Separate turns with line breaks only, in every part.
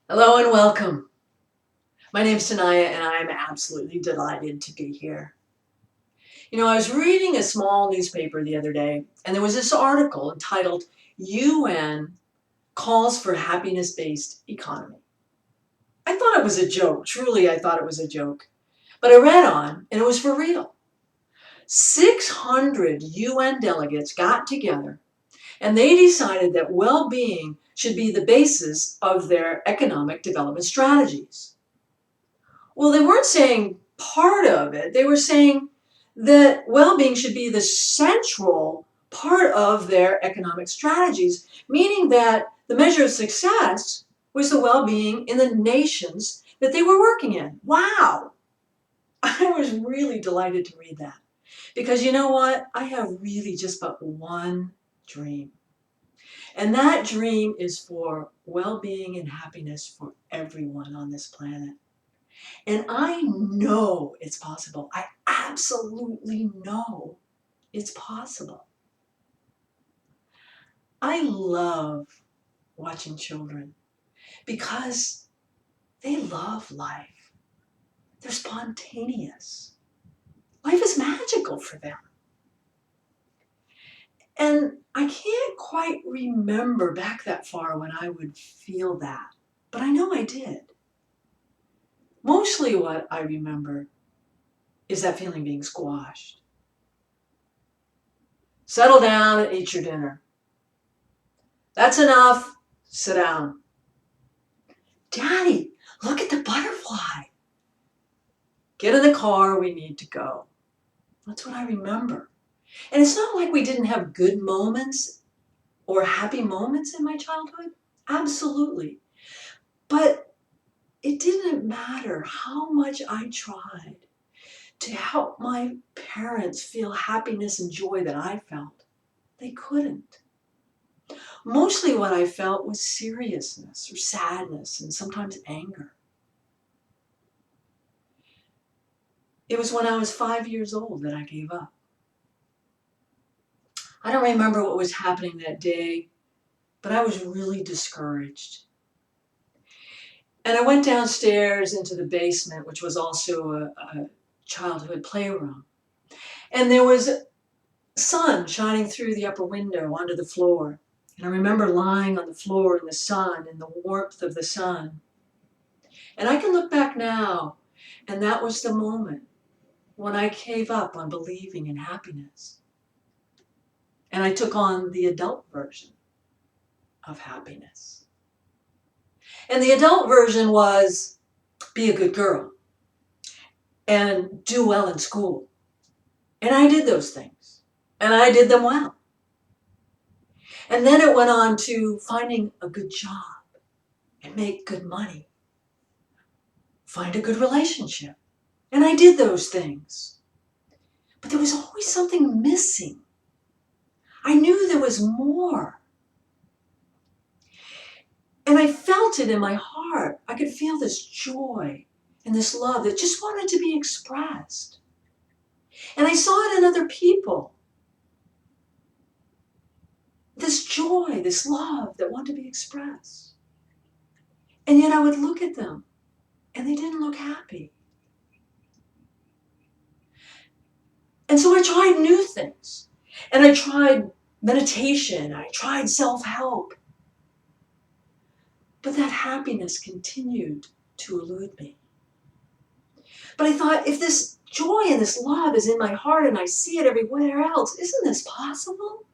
Hello and welcome. My name's Tanaya and I'm absolutely delighted to be here. I was reading a small newspaper the other day and there was this article entitled UN Calls for Happiness-Based Economy. I thought it was a joke. Truly, I thought it was a joke. But I read on and it was for real. 600 UN delegates got together and they decided that well-being should be the basis of their economic development strategies. Well, they weren't saying part of it. They were saying that well-being should be the central part of their economic strategies, meaning that the measure of success was the well-being in the nations that they were working in. Wow. I was really delighted to read that because you know what? I have really just but one dream. And that dream is for well-being and happiness for everyone on this planet. And I know it's possible. I absolutely know it's possible. I love watching children because they love life. They're spontaneous. Life is magical for them. And I can't quite remember back that far when I would feel that, but I know I did. Mostly what I remember is that feeling being squashed. Settle down and eat your dinner. That's enough. Sit down. Daddy, look at the butterfly. Get in the car, we need to go. That's what I remember. And it's not like we didn't have good moments or happy moments in my childhood. Absolutely. But it didn't matter how much I tried to help my parents feel happiness and joy that I felt. They couldn't. Mostly what I felt was seriousness or sadness and sometimes anger. It was when I was 5 years old that I gave up. I don't remember what was happening that day, but I was really discouraged. And I went downstairs into the basement, which was also a childhood playroom. And there was sun shining through the upper window onto the floor. And I remember lying on the floor in the sun, in the warmth of the sun. And I can look back now, and that was the moment when I gave up on believing in happiness. And I took on the adult version of happiness. And the adult version was be a good girl and do well in school. And I did those things. And I did them well. And then it went on to finding a good job and make good money. Find a good relationship. And I did those things. But there was always something missing. I knew there was more. And I felt it in my heart. I could feel this joy and this love that just wanted to be expressed. And I saw it in other people. This joy, this love that wanted to be expressed. And yet I would look at them and they didn't look happy. And so I tried new things. And I tried meditation. I tried self-help. But that happiness continued to elude me. But I thought, if this joy and this love is in my heart and I see it everywhere else, isn't this possible?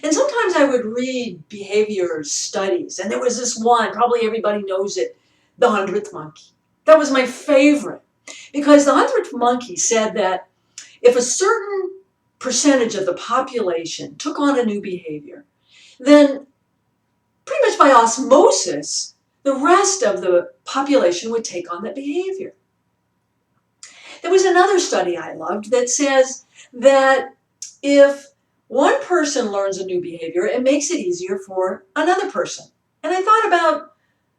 And sometimes I would read behavior studies, and there was this one, probably everybody knows it, the 100th monkey. That was my favorite, because the 100th monkey said that if a certain percentage of the population took on a new behavior, then pretty much by osmosis, the rest of the population would take on that behavior. There was another study I loved that says that if one person learns a new behavior, it makes it easier for another person. And I thought about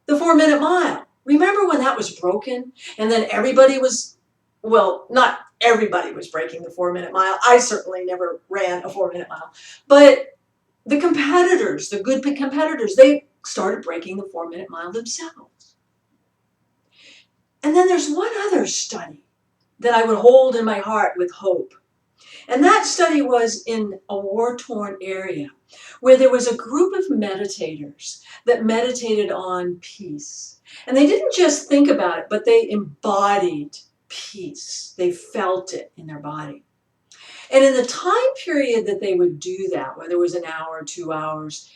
the 4-minute mile. Remember when that was broken? And then everybody was, well, not everybody was breaking the 4-minute mile. I certainly never ran a 4-minute mile. But the competitors, the good competitors, they started breaking the 4-minute mile themselves. And then there's one other study that I would hold in my heart with hope. And that study was in a war-torn area where there was a group of meditators that meditated on peace. And they didn't just think about it, but they embodied peace. They felt it in their body. And in the time period that they would do that, whether it was an hour or 2 hours,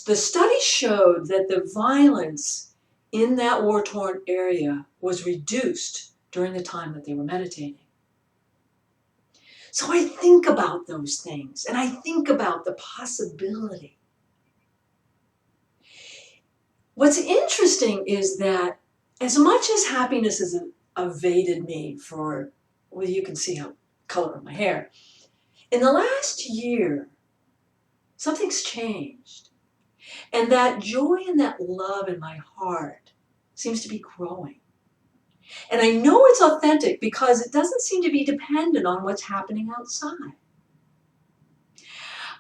the study showed that the violence in that war-torn area was reduced during the time that they were meditating. So I think about those things, and I think about the possibility. What's interesting is that as much as happiness has evaded me for, well, you can see how color of my hair, in the last year, something's changed. And that joy and that love in my heart seems to be growing. And I know it's authentic because it doesn't seem to be dependent on what's happening outside.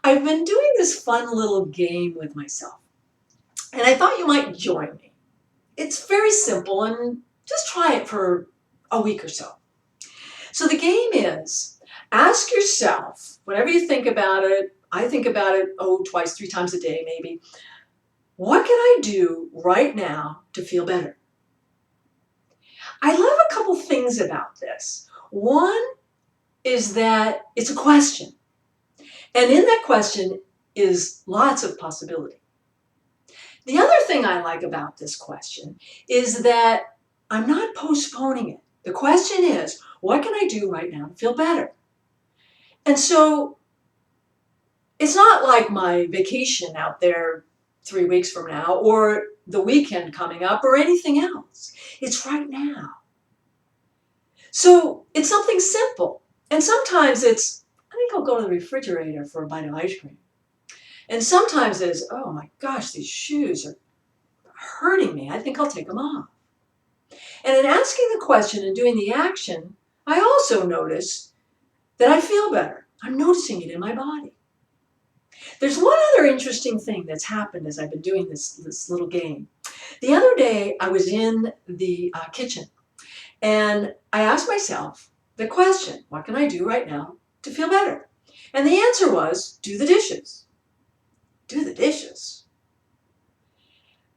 I've been doing this fun little game with myself, and I thought you might join me. It's very simple, and just try it for a week or so. So the game is, ask yourself, whatever you think about it, I think about it, twice, 3 times a day maybe, what can I do right now to feel better? I love a couple things about this. One is that it's a question. And in that question is lots of possibility. The other thing I like about this question is that I'm not postponing it. The question is, what can I do right now to feel better? And so it's not like my vacation out there 3 weeks from now or the weekend coming up or anything else. It's right now. So it's something simple. And sometimes it's, I think I'll go to the refrigerator for a bite of ice cream. And sometimes it's, oh my gosh, these shoes are hurting me. I think I'll take them off. And in asking the question and doing the action, I also notice that I feel better. I'm noticing it in my body. There's one other interesting thing that's happened as I've been doing this little game. The other day, I was in the kitchen, and I asked myself the question, what can I do right now to feel better? And the answer was, do the dishes. Do the dishes.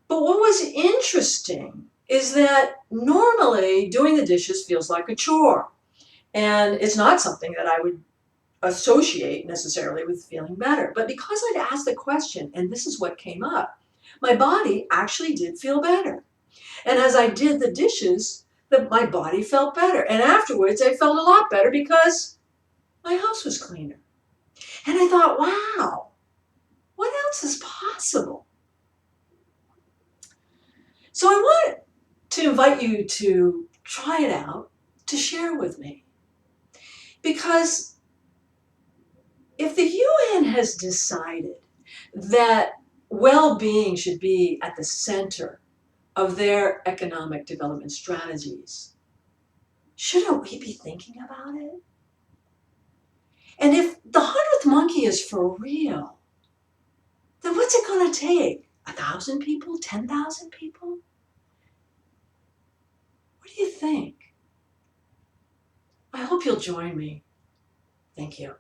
But what was interesting is that normally doing the dishes feels like a chore. And it's not something that I would associate necessarily with feeling better. But because I'd asked the question, and this is what came up, my body actually did feel better. And as I did the dishes, my body felt better. And afterwards, I felt a lot better because my house was cleaner. And I thought, wow, what else is possible? So I want to invite you to try it out, to share with me. Because if the UN has decided that well-being should be at the center of their economic development strategies, shouldn't we be thinking about it? And if the 100th monkey is for real, then what's it going to take? 1,000 people? 10,000 people? What do you think? I hope you'll join me. Thank you.